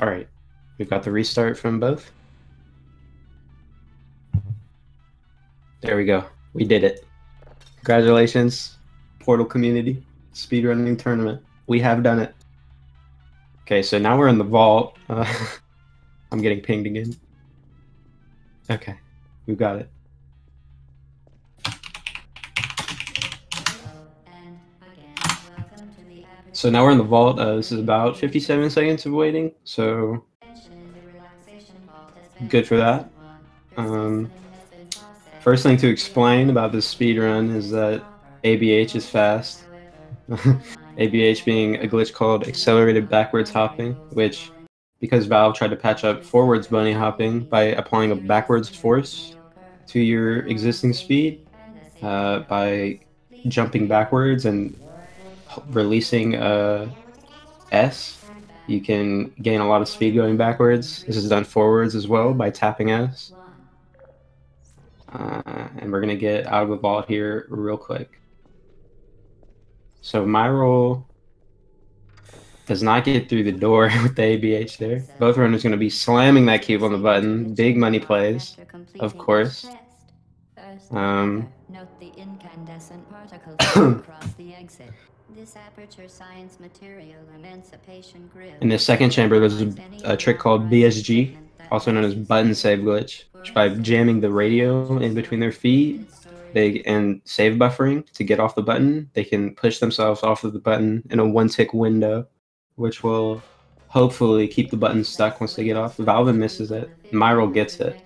All right, we've got the restart from both. There we go. We did it. Congratulations, Portal community speedrunning tournament. We have done it. Okay, so now we're in the vault. I'm getting pinged again. Okay, we've got it. So now we're in the vault. This is about 57 seconds of waiting, so good for that. First thing to explain about this speedrun is that ABH is fast. ABH being a glitch called accelerated backwards hopping, which, because Valve tried to patch up forwards bunny hopping by applying a backwards force to your existing speed by jumping backwards and releasing S, you can gain a lot of speed going backwards. This is done forwards as well by tapping S. And we're going to get out of the vault here real quick. So Myrol does not get through the door with the ABH there. Both runners going to be slamming that cube on the button. Big money plays, of course. Note the incandescent particles across the exit. This aperture science material emancipation grill. In the second chamber, there's a trick called BSG, also known as button save glitch, which by jamming the radio in between their feet and save buffering to get off the button, they can push themselves off of the button in a one-tick window, which will hopefully keep the button stuck once they get off. Valvin misses it. Myrol gets it.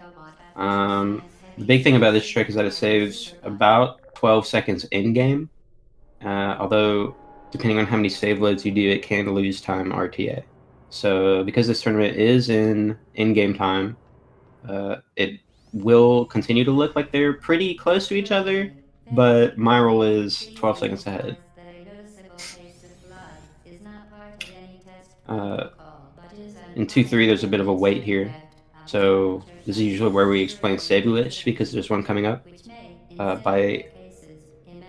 The big thing about this trick is that it saves about 12 seconds in-game, although depending on how many save loads you do, it can lose time RTA. So because this tournament is in-game time, it will continue to look like they're pretty close to each other, but Myrol is 12 seconds ahead. In 2-3, there's a bit of a wait here. So this is usually where we explain save glitch, because there's one coming up. By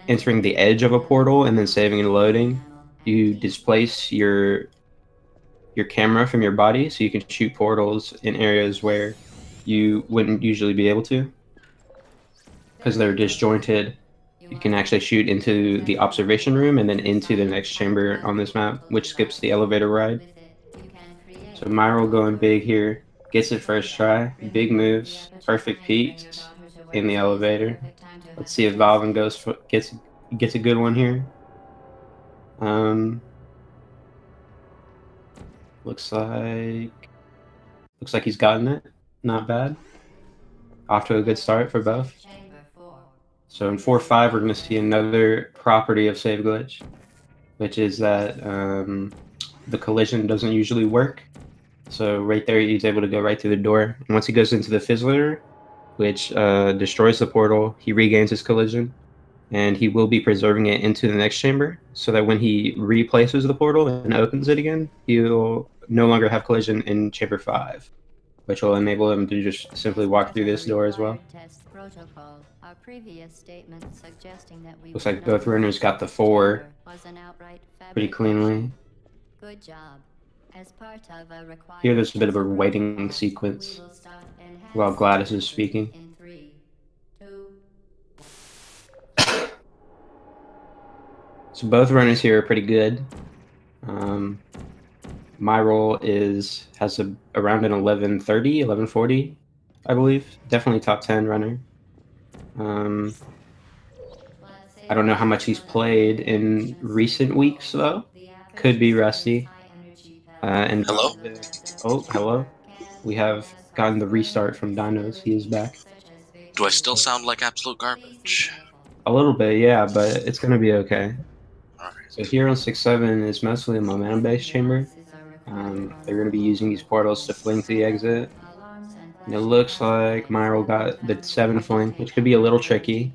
entering the edge of a portal and then saving and loading, you displace your camera from your body, so you can shoot portals in areas where you wouldn't usually be able to. Because they're disjointed, you can actually shoot into the observation room and then into the next chamber on this map, which skips the elevator ride. So Myrol going big here. Gets it first try. Big moves. Perfect peaks in the elevator. Let's see if Valvin gets a good one here. Looks like he's gotten it. Not bad. Off to a good start for both. So in 4-5, we're going to see another property of save glitch, which is that the collision doesn't usually work. So right there, he's able to go right through the door. And once he goes into the Fizzler, which destroys the portal, he regains his collision. And he will be preserving it into the next chamber, so that when he replaces the portal and opens it again, he'll no longer have collision in chamber 5, which will enable him to just simply walk through this door as well. Looks like both runners got the 4 pretty cleanly. Good job. As part of a required here, there's a bit of a waiting sequence while Gladys is speaking. In 3, 2. So both runners here are pretty good. Myrol has around an 11:30, 11:40, I believe. Definitely top 10 runner. I don't know how much he's played in recent weeks though. Could be rusty. And hello? Oh, hello. We have gotten the restart from Dinos. He is back. Do I still sound like absolute garbage? A little bit, yeah, but it's gonna be okay. Alright. So here on 6-7 is mostly a momentum-based chamber. They're going to be using these portals to fling to the exit. And it looks like Myrol got the 7 fling, which could be a little tricky.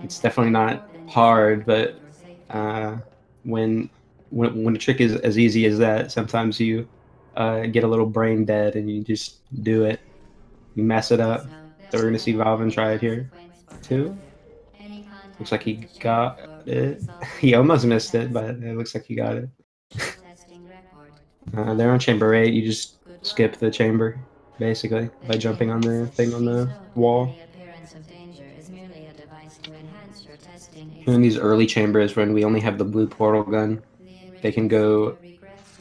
It's definitely not hard, but when a trick is as easy as that, sometimes you get a little brain dead and you just do it. You mess it up. So we're going to see Valvin try it here, too. Looks like he got it. He almost missed it, but it looks like he got it. They're on chamber 8. You just skip the chamber, basically, by jumping on the thing on the wall. And in these early chambers, when we only have the blue portal gun, they can go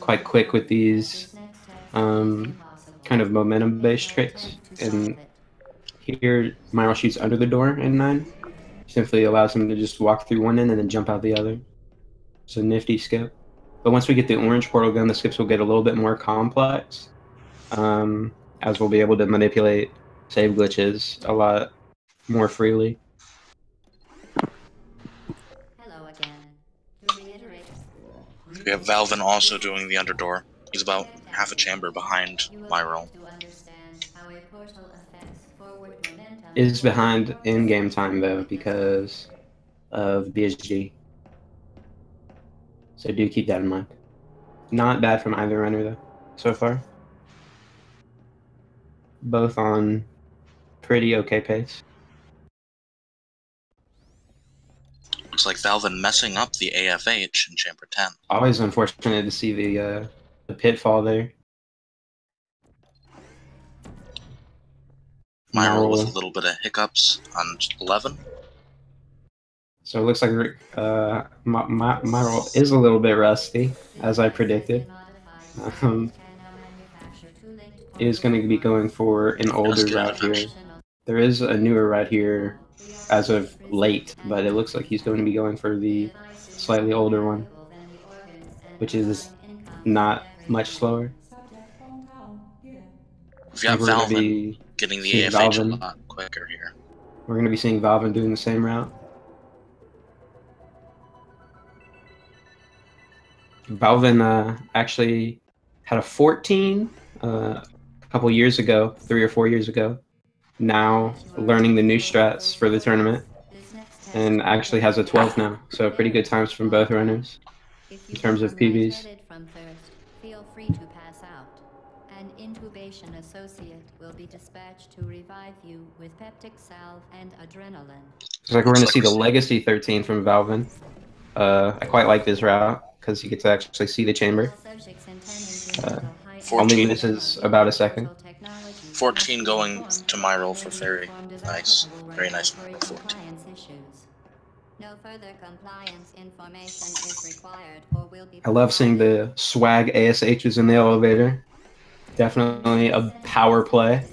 quite quick with these kind of momentum-based tricks. And here, Myrol shoots under the door in 9. Simply allows him to just walk through one end and then jump out the other. It's a nifty skip. But once we get the orange portal gun, the skips will get a little bit more complex, as we'll be able to manipulate save glitches a lot more freely. Hello again. To reiterate, We have Valvin also doing the underdoor. He's about half a chamber behind Myrol. Is behind in-game time though because of BSG. So do keep that in mind. Not bad from either runner though, so far. Both on pretty okay pace. Looks like Valvin messing up the AFH in chamber 10. Always unfortunate to see the pitfall there. Myrol with a little bit of hiccups on 11. So it looks like Myrol is a little bit rusty, as I predicted. Is going to be going for an older route here. There is a newer route here as of late, but it looks like he's going to be going for the slightly older one, which is not much slower. We've got Valvin getting the AFH a lot quicker here. We're going to be seeing Valvin doing the same route. Valvin actually had a 14 a couple years ago, 3 or 4 years ago. Now learning the new strats for the tournament, and actually has a 12 now. So pretty good times from both runners in terms of PBs. Feel free to pass out. An intubation associate will be dispatched to revive you with peptic salve and adrenaline. Looks like we're going to see the Legacy 13 from Valvin. I quite like this route because you get to actually see the chamber. Only misses about a second. 14 going to Myrol for very nice number 14. No further compliance information is required or will be. I love seeing the swag ASHs in the elevator. Definitely a power play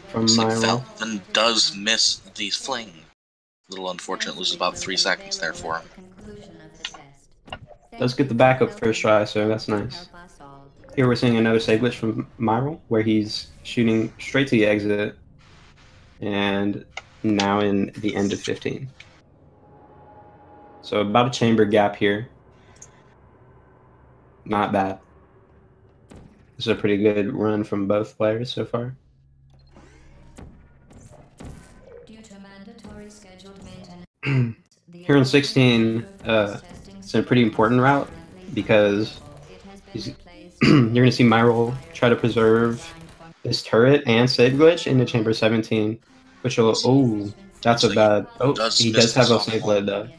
from Myrol. Valvin does miss these fling. A little unfortunate, loses about 3 seconds there for him. Does get the backup first try, so that's nice. Here we're seeing another save glitch from Myrol, where he's shooting straight to the exit, and now in the end of 15. So about a chamber gap here. Not bad. This is a pretty good run from both players so far. Here in 16, it's a pretty important route because you're going to see Myrol try to preserve this turret and save glitch into chamber 17, which will, oh, that's a bad, oh, he does have a save lead though.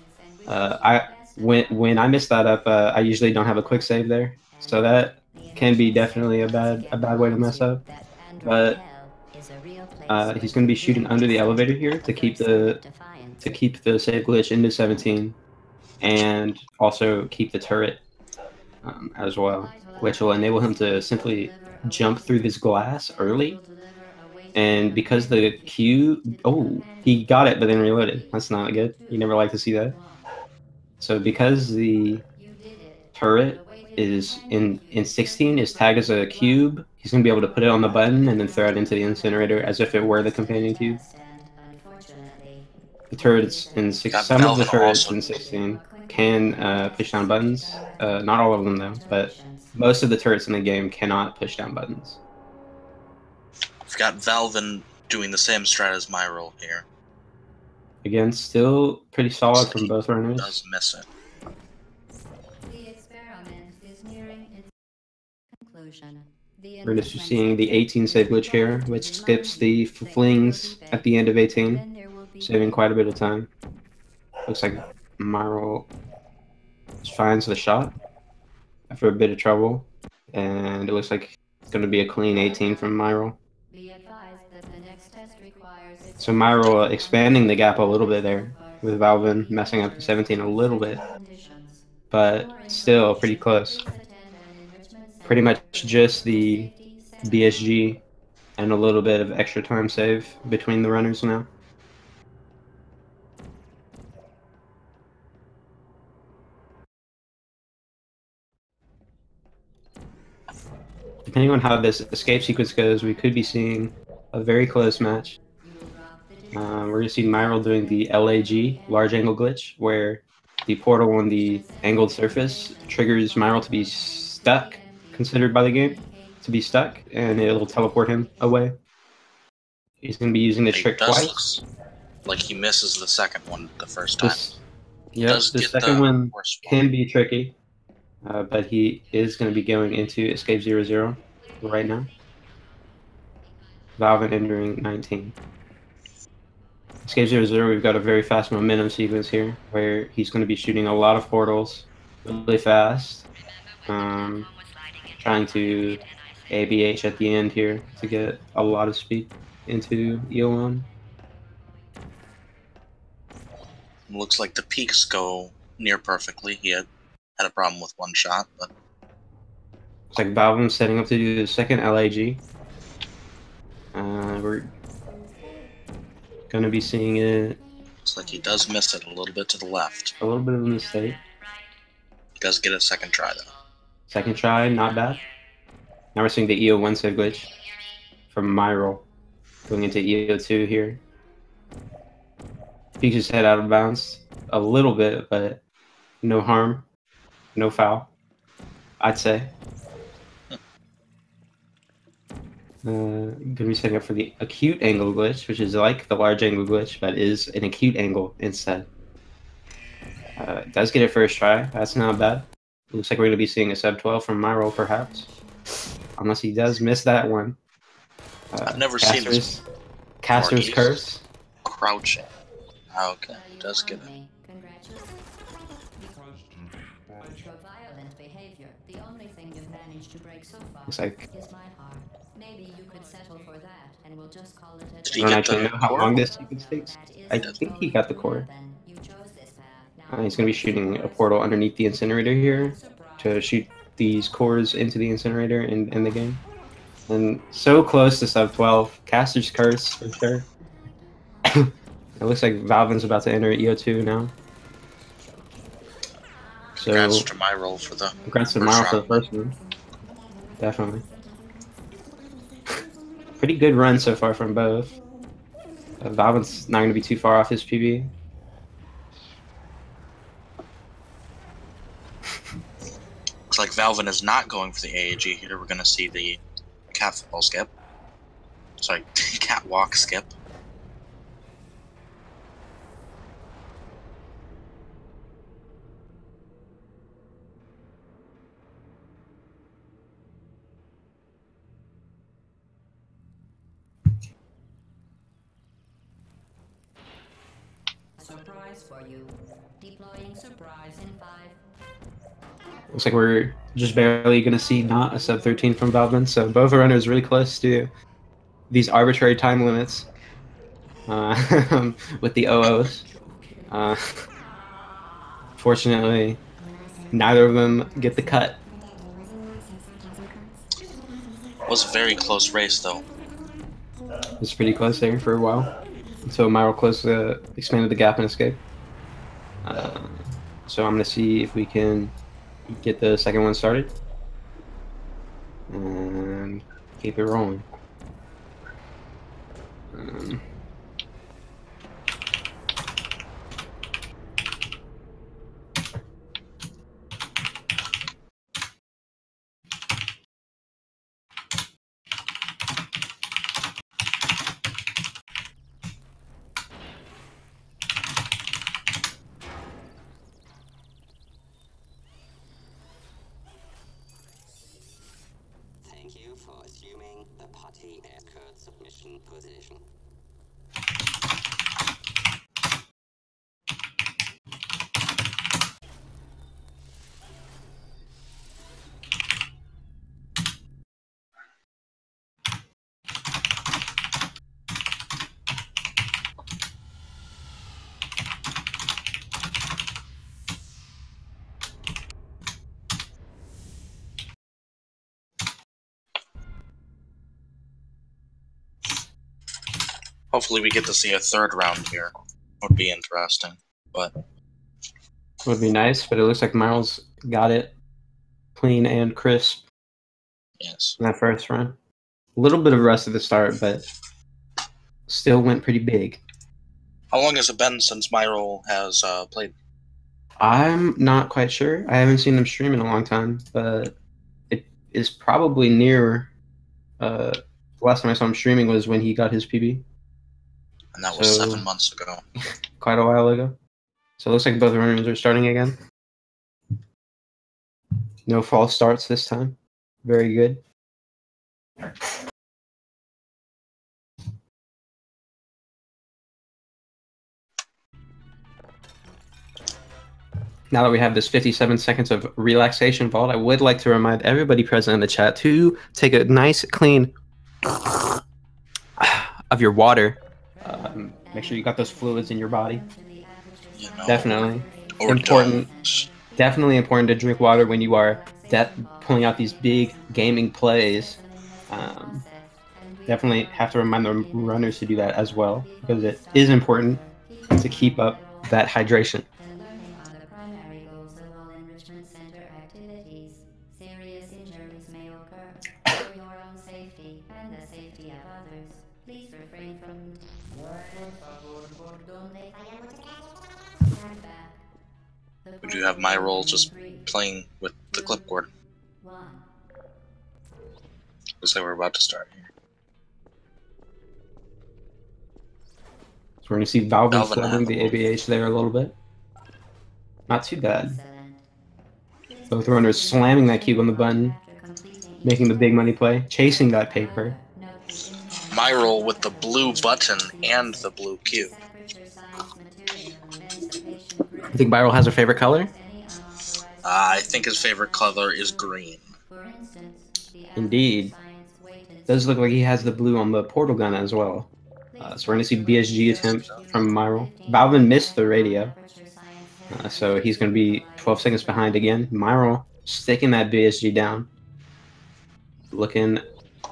When I mess that up, I usually don't have a quick save there, so that can be definitely a bad way to mess up. But he's going to be shooting under the elevator here to keep the save glitch into 17, and also keep the turret as well, which will enable him to simply jump through this glass early. And because the Q, oh, he got it, but then reloaded. That's not good. You never like to see that. So because the turret is in 16 is tagged as a cube, he's going to be able to put it on the button and then throw it into the incinerator as if it were the companion cube. The turrets in some of the turrets in 16 can push down buttons. Not all of them though, but most of the turrets in the game cannot push down buttons. We've got Valvin doing the same strat as Myrol here. Again, still pretty solid from both runners. Does miss it. The experiment is nearing its conclusion. We're just seeing the 18 save glitch here, which skips the flings at the end of 18, saving quite a bit of time. Looks like Myrol finds the shot after a bit of trouble. And it looks like it's going to be a clean 18 from Myrol. Be advised that the next test requires So Myrol expanding the gap a little bit there, with Valvin messing up the 17 a little bit, but still pretty close. Pretty much just the BSG and a little bit of extra time save between the runners now. Depending on how this escape sequence goes, we could be seeing a very close match. We're going to see Myrol doing the LAG, large angle glitch, where the portal on the angled surface triggers Myrol to be stuck, considered by the game to be stuck, and it'll teleport him away. He's going to be using the trick twice. Like he misses the second one the first time. The second one can be tricky, but he is going to be going into Escape 0-0 right now. Valvin entering 19. Escape 0-0, we've got a very fast momentum sequence here, where he's going to be shooting a lot of portals really fast. Trying to ABH at the end here to get a lot of speed into EO1. Looks like the peaks go near perfectly. He had a problem with one shot, but looks like Valvin setting up to do the second LAG. We're gonna be seeing it. Looks like he does miss it a little bit to the left. A little bit of a mistake. He does get a second try though. Second try, not bad. Now we're seeing the EO1 save glitch from Myrol going into EO2 here. Peeks his head out of bounds a little bit, but no harm, no foul, I'd say. Gonna be setting up for the acute angle glitch, which is like the large angle glitch, but is an acute angle instead. Does get it first try. That's not bad. Looks like we're gonna be seeing a sub 12 from Myrol, perhaps, unless he does miss that one. I've never seen this. Caster's Curse. Crouching. Okay, does get it. Looks like. Maybe you could settle for that, and we'll just call it a. I don't actually know how long this sequence takes. I think he got the core. He's going to be shooting a portal underneath the incinerator here to shoot these cores into the incinerator and end the game. And so close to sub 12. Caster's Curse for sure. It looks like Valvin's about to enter EO2 now. So, congrats to Myrol for the first one. Definitely. Pretty good run so far from both. Valvin's not going to be too far off his PB. Looks like Valvin is not going for the AAG here. We're going to see the cat football skip. Sorry, catwalk skip. Surprise for you. Deploying surprise in 5. Looks like we're just barely going to see not a sub 13 from Valvin, so both runners really close to these arbitrary time limits with the OOs. Fortunately, neither of them get the cut. It was a very close race, though. It was pretty close there for a while, until Myrol expanded the gap and escaped. So I'm going to see if we can get the second one started and keep it rolling. Thank you for assuming the party escort submission position. Hopefully we get to see a third round here. Would be interesting. But Would be nice, but it looks like Myrol's got it clean and crisp yes. in that first run. A little bit of rust at the start, but still went pretty big. How long has it been since Myrol has played? I'm not quite sure. I haven't seen him stream in a long time, but it is probably near. The last time I saw him streaming was when he got his PB. And that was 7 months ago. Quite a while ago. So it looks like both runners are starting again. No false starts this time. Very good. Now that we have this 57 seconds of relaxation vault, I would like to remind everybody present in the chat to take a nice clean of your water. Make sure you got those fluids in your body. You know, Definitely or important. don't. Definitely important to drink water when you are pulling out these big gaming plays. Definitely have to remind the runners to do that as well, because it is important to keep up that hydration. Serious injuries may occur. For your own safety and the safety of others, please refrain from stand back. Would you have Myrol just playing with the clipboard? Looks like we're about to start here. So we're going to see Valvin Valvin flooding the ABH there a little bit. Not too bad. Both runners slamming that cube on the button, making the big money play, chasing that paper. Myrol with the blue button and the blue cube. I think Myrol has a favorite color. I think his favorite color is green. Indeed. Does look like he has the blue on the portal gun as well. So we're going to see BSG attempt from Myrol. Valvin missed the radio. So he's going to be 12 seconds behind again. Myrol sticking that BSG down. Looking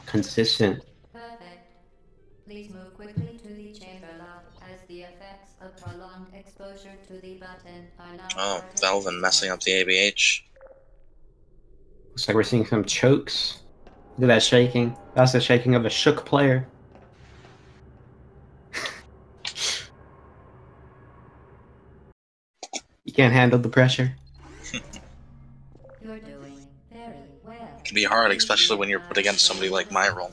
consistent. Perfect. Please move quickly to the chamber lock as the effects of prolonged exposure to the button are now. Oh, Valvin messing up the ABH. Looks like we're seeing some chokes. Look at that shaking. That's the shaking of a shook player. You can't handle the pressure. You're doing very well. It can be hard, especially when you're put against somebody like Myrol,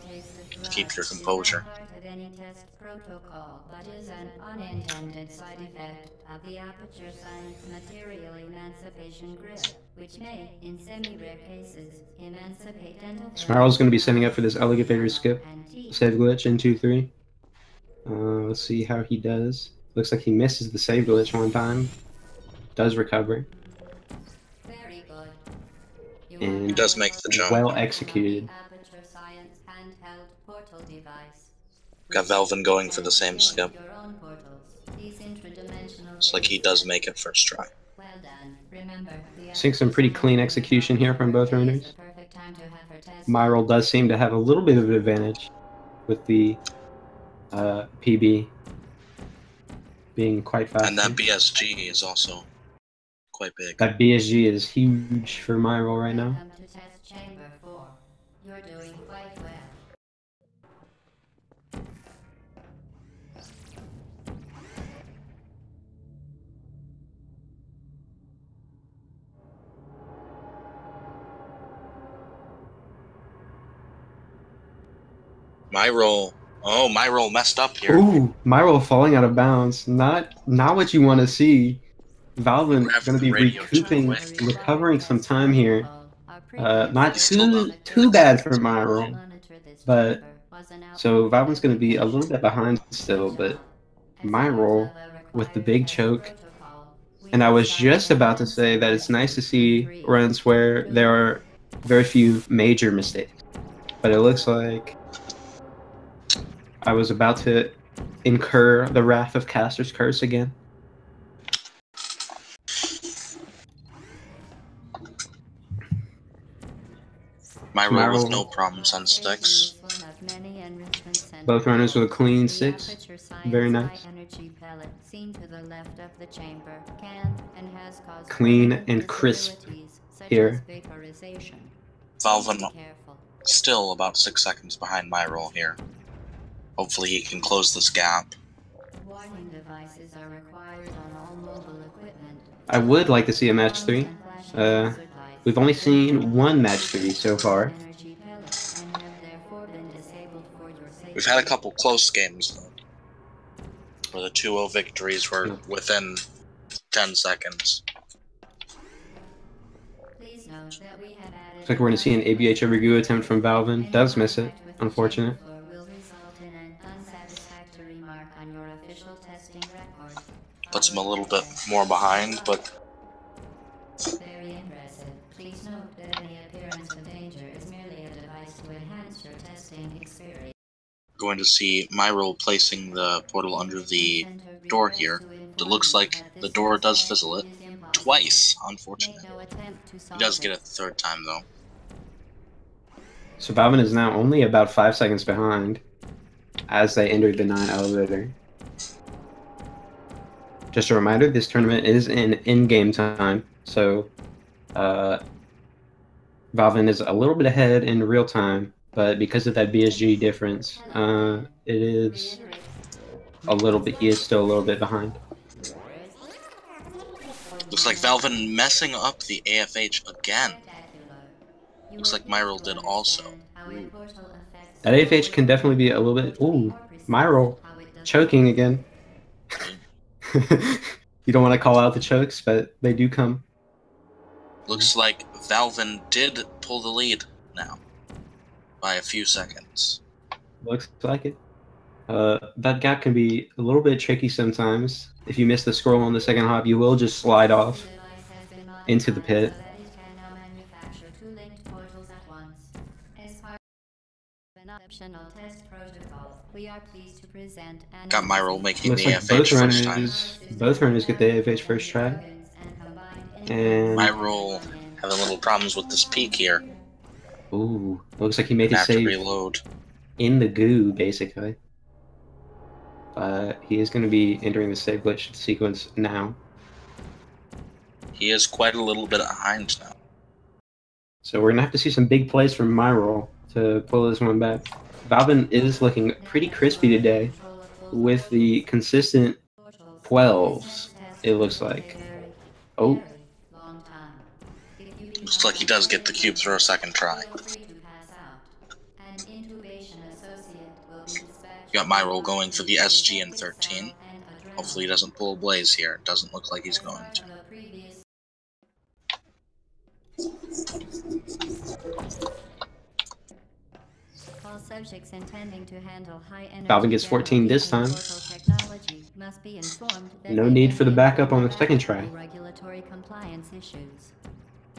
to keep your composure. Any test protocol, but is an unintended side effect of the aperture science material emancipation grip, which may, in semi-rare cases, emancipate and. Myrol's going to be setting up for this elevator skip. Save glitch in 2-3. Let's see how he does. Looks like he misses the save glitch one time. Does recover. Very good. And He does make the jump. well executed. Aperture science handheld portal device. Got Valvin going for the same skip. Your own portals. These interdimensional. It's like he does make it first try. Well done. Remember, Seeing some pretty clean execution here from both runners. perfect time to have her test. Myrol does seem to have a little bit of an advantage with the PB being quite fast. And that BSG is also quite big. That BSG is huge for Myrol right now. Welcome to test chamber 4. You're doing quite well. Myrol. Oh, Myrol messed up here. Ooh, Myrol falling out of bounds. Not what you want to see. Valvin Grab going to be the radio recouping, quick. recovering some time here. Not too bad for Myrol, but so Valvin's going to be a little bit behind still, but Myrol with the big choke. And I was just about to say that it's nice to see runs where there are very few major mistakes, but it looks like I was about to incur the wrath of Caster's Curse again. Myrol with no problems on sticks. Both runners with a clean 6. Very nice. Energy pellet seen to the left of the chamber can and has caused Clean and crisp here. vaporization. Valvin Be careful. still about 6 seconds behind Myrol here. Hopefully he can close this gap. Warning devices are required on all mobile equipment. I would like to see a match 3. We've only seen one match 3 so far. Energy pellets and have therefore been disabled for your safety. We've had a couple close games, though, where the 2-0 victories were within 10 seconds. Please note that we have added Looks like we're going to see an ABH overview attempt from Valvin. Does miss it. Unfortunate. will result in an unsatisfactory mark on your official testing record. Puts him a little bit more behind, but Very impressive. Please note that any appearance of danger is merely a device to enhance your testing experience. going to see Myrol placing the portal under the door here. It looks like the door does fizzle it twice, unfortunately. He does get it the third time, though. So Valvin is now only about 5 seconds behind as they enter the 9 elevator. Just a reminder, this tournament is in-game time, so Valvin is a little bit ahead in real time, but because of that BSG difference, it is a little bit. He is still a little bit behind. Looks like Valvin messing up the AFH again. Looks like Myrol did also. Ooh. That AFH can definitely be a little bit. Ooh, Myrol choking again. You don't want to call out the chokes, but they do come. Looks like Valvin did pull the lead now by a few seconds. Looks like it. That gap can be a little bit tricky sometimes. If you miss the scroll on the second hop, you will just slide off into the pit. Got Myrol making Looks the like AFH first time. both runners get the AFH first try. And Myrol having little problems with this peak here. ooh, looks like he made his Have to save reload. in the goo, basically. But he is going to be entering the save glitch sequence now. He is quite a little bit behind now. So we're going to have to see some big plays from Myrol to pull this one back. Valvin is looking pretty crispy today with the consistent 12s, it looks like. Oh, Looks like he does get the cube through a second try. You got Myrol going for the SG in 13. Hopefully he doesn't pull a blaze here. It doesn't look like he's going to. All subjects intending to handle high energy Valvin gets 14 this time. must be informed that No they need may for the be backup on the impacted second by try. Regulatory compliance issues.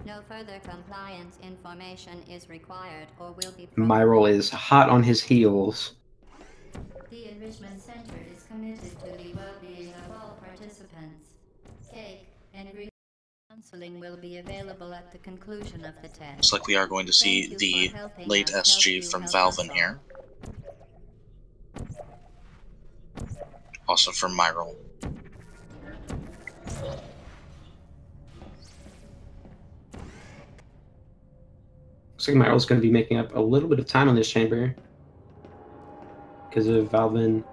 No further compliance information is required or will be. Myrol is hot on his heels. The Enrichment Center is committed to the well-being of all participants. Cake and counseling will be available at the conclusion of the test. Looks like we are going to see the late SG from Valvin here. Also from Myrol. Looks like Myrol's going to be making up a little bit of time on this chamber because of Valvin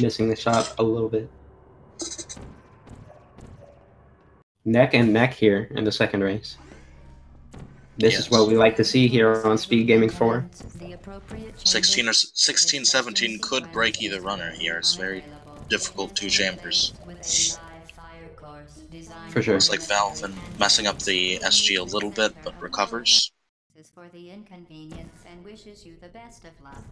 missing the shot a little bit. Neck and neck here in the second race. This is what we like to see here on Speed Gaming 4. 16 or 16, 17 could break either runner here. It's very difficult 2 chambers. For sure. Looks like Valvin messing up the SG a little bit, but recovers. For the inconvenience and wishes you the best of luck.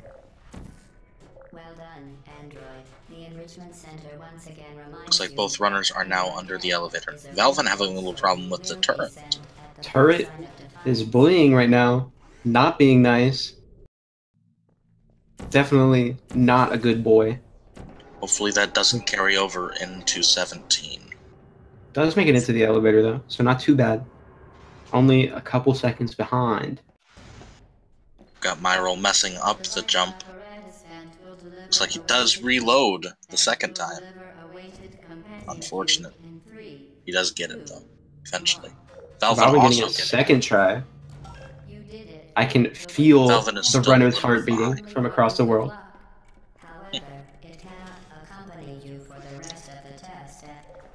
Well done, Android. The Enrichment Center once again reminds Looks like both runners are now under the elevator. Valvin having a little problem with the turret. Turret is bullying right now. Not being nice. Definitely not a good boy. Hopefully that doesn't carry over into 17. Does make it into the elevator though, so not too bad. Only a couple seconds behind. Got Myrol messing up the jump. Looks like he does reload the second time. Unfortunate. He does get it, though, eventually. Valvin Valvin getting also a gets it. second try. I can feel Valvin is the still runner's a heart little beating from across the world. However, it cannot accompany you for the rest of the test.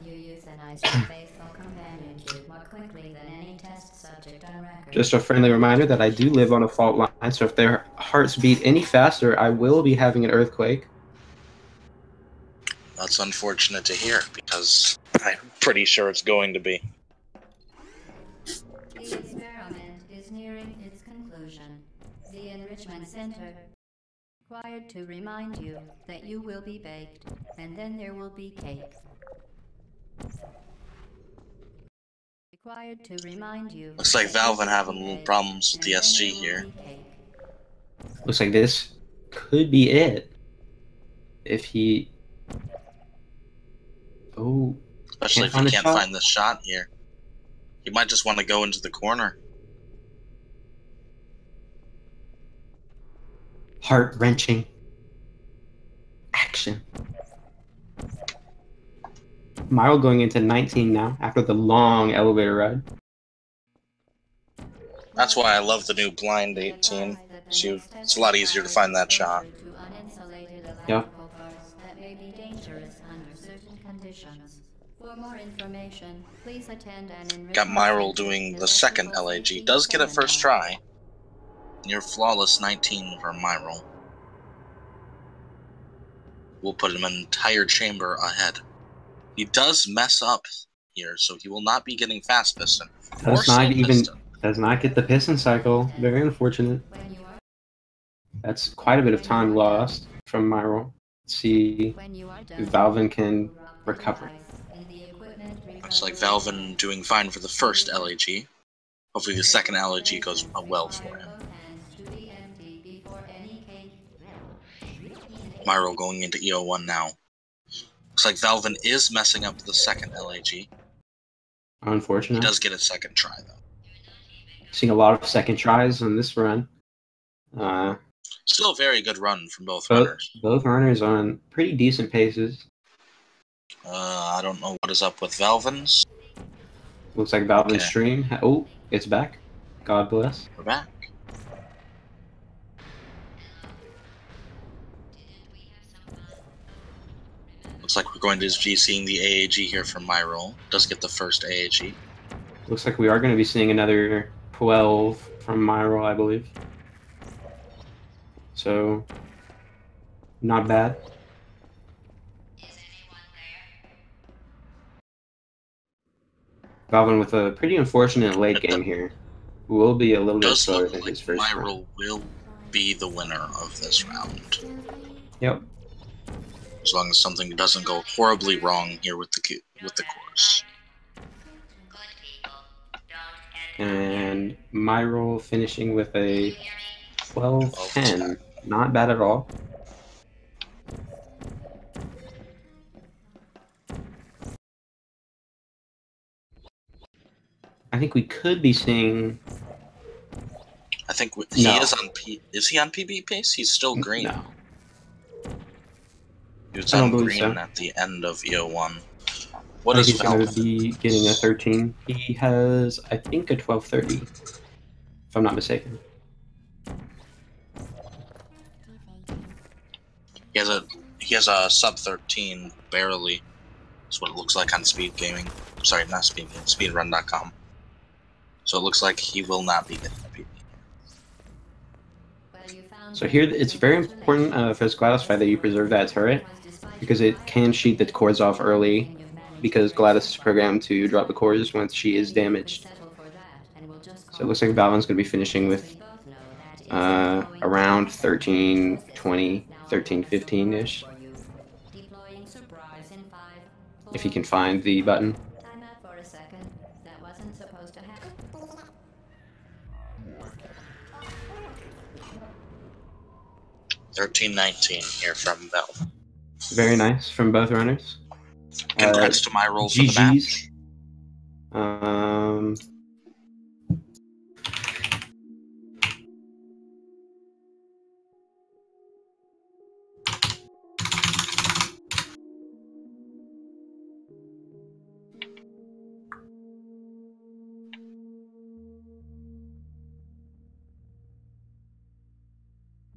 You euthanize your faithful companion cube more quickly than any test subject on record. Just a friendly reminder that I do live on a fault line, so if their hearts beat any faster, I will be having an earthquake. That's unfortunate to hear, because I'm pretty sure it's going to be. The experiment is nearing its conclusion. The Enrichment Center required to remind you that you will be baked, and then there will be cake. Required to remind you. Looks like Valvin having little problems with the SG here. Looks like this could be it. If he... Oh, Especially if he can't find the shot here. He might just want to go into the corner. Heart-wrenching action. Myrol going into 19 now after the long elevator ride. That's why I love the new blind 18. It's a lot easier to find that shot. Yep. For more information, please attend an Got Myrol doing the second LAG. Does get it first try. Near flawless 19 for Myrol. We'll put him an entire chamber ahead. He does mess up here, so he will not be getting fast piston. Does not get the piston cycle. Very unfortunate. That's quite a bit of time lost from Myrol. Let's see if Valvin can recover. Looks like Valvin doing fine for the first LAG. Hopefully the second LAG goes well for him. Myrol going into EO1 now. Looks like Valvin is messing up the second LAG. Unfortunate. He does get a second try, though. Seeing a lot of second tries on this run. Still a very good run from both runners. Both runners on pretty decent paces. I don't know what is up with Valvin's. Looks like Valvin's stream. Oh, it's back. God bless. We're back. Looks like we're going to be seeing the AAG here from Myrol. Does get the first AAG. Looks like we are going to be seeing another 12 from Myrol, I believe. So, not bad. Valvin with a pretty unfortunate late game here. Will be a little bit slower than his first round. Myrol will be the winner of this round. Yep. As long as something doesn't go horribly wrong here with the course. And Myrol finishing with a 12-10. Not bad at all. I think we could be seeing... I think he is on Is he on PB pace? He's still green. No. He was on green at the end of EO1. What is he's going to be getting a 13. He has, I think, a 12:30, if I'm not mistaken. He has a sub 13 barely. That's what it looks like on Speed Gaming. Sorry, not Speed Gaming, speedrun.com. So it looks like he will not be getting a PB. So here, it's very important for this GLaDOS fight that you preserve that turret, because it can shoot the cores off early, because GLaDOS is programmed to drop the cores once she is damaged. So it looks like Valvin's going to be finishing with around 13-20, 13-15-ish. If he can find the button. 13-19 here from Valvin. Very nice from both runners. Congrats to Myrol for the match.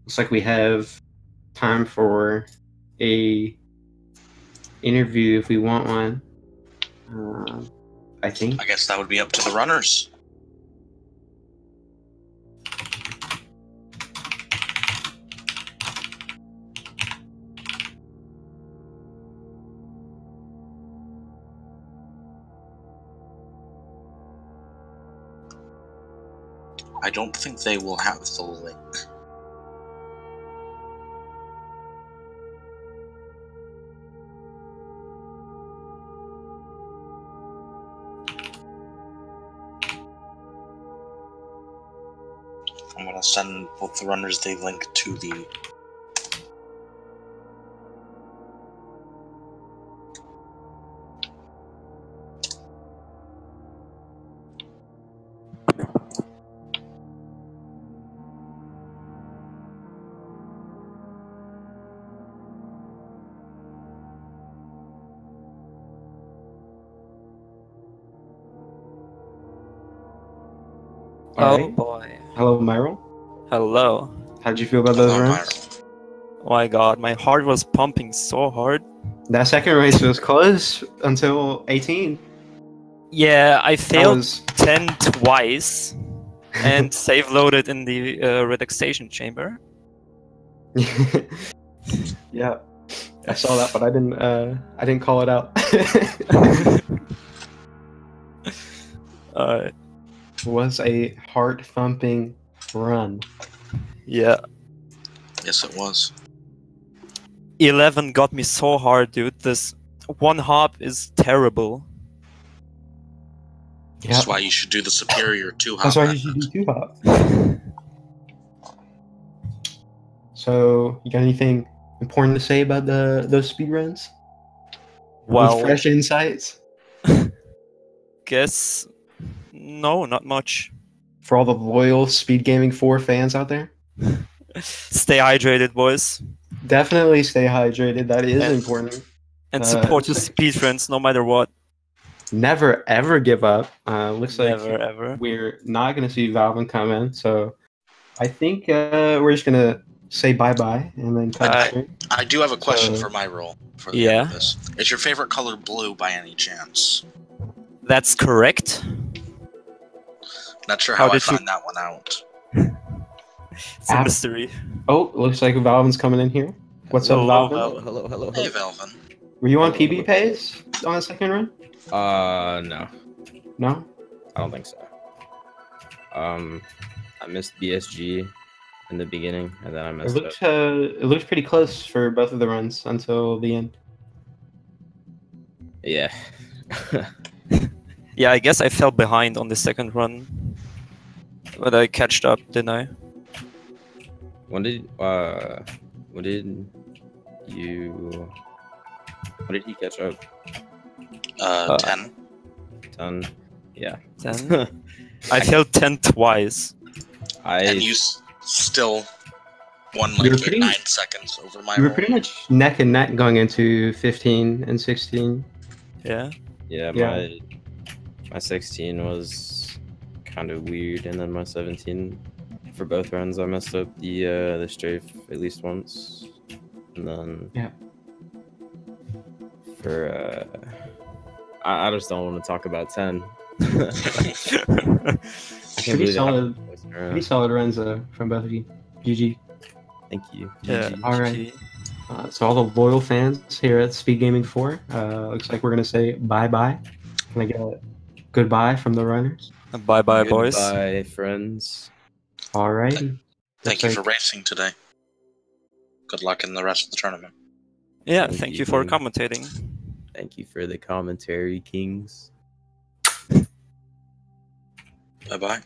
looks like we have time for a interview if we want one. I think. I guess that would be up to the runners. I don't think they will have the link. I'm gonna send both the runners the link to the... All Oh right. boy. Hello, Myrol. Hello. How did you feel about those Hello, runs? Oh my god, my heart was pumping so hard. That second race was close until 18. Yeah, I That failed was 10 twice and save loaded in the relaxation chamber. Yeah, I saw that, but I didn't call it out. Alright. Was a heart thumping run. Yeah. Yes, it was. 11 got me so hard, dude. This one hop is terrible. Yeah, That's why you should do the superior 2-hop. that's why you should do 2-hop. So, you got anything important to say about those speed runs? Any Well, fresh insights guess no, not much. for all the loyal Speed Gaming 4 fans out there? Stay hydrated, boys, Definitely stay hydrated. That is And- important. and support your looks speed friends no matter what. Never ever give up. Looks like Never ever. we're not going to see Valvin come in, so I think we're just going to say bye-bye and then cut the stream. I do have a question So- for my role for the Yeah. end of this. Is your favorite color blue by any chance? That's correct. Not sure How how I did you- find that one out. It's a Ab- mystery. Oh, looks like Valvin's coming in here. What's up, Hello, Valvin? Val. Hey, Valvin. Were you on PB pace on the second run? No, No? I don't think so. I missed BSG in the beginning, and then I It messed up. looks pretty close for both of the runs until the end. Yeah. Yeah, I guess I fell behind on the second run. But I catched up, didn't I? When did he catch up? 10. 10. Yeah. 10? I failed 10 twice. And you still won You like were pretty- 9 seconds over my You were roll. pretty much neck and neck going into 15 and 16. Yeah. Yeah, Yeah. my 16 was kind of weird, and then my 17 for both runs I messed up the strafe at least once, and then Yeah. for I just don't want to talk about 10. I can't Pretty believe how- solid, pretty solid runs from both of you. GG. Thank you. Yeah. GG. All right. So all the loyal fans here at Speed Gaming 4, looks like we're gonna say bye-bye. Can I get a goodbye from the runners? Bye bye, boys. Bye, friends. All right. Thank you for racing today. Good luck in the rest of the tournament. Yeah, Thank thank you. you for commentating. Thank you for the commentary, Kings. Bye-bye.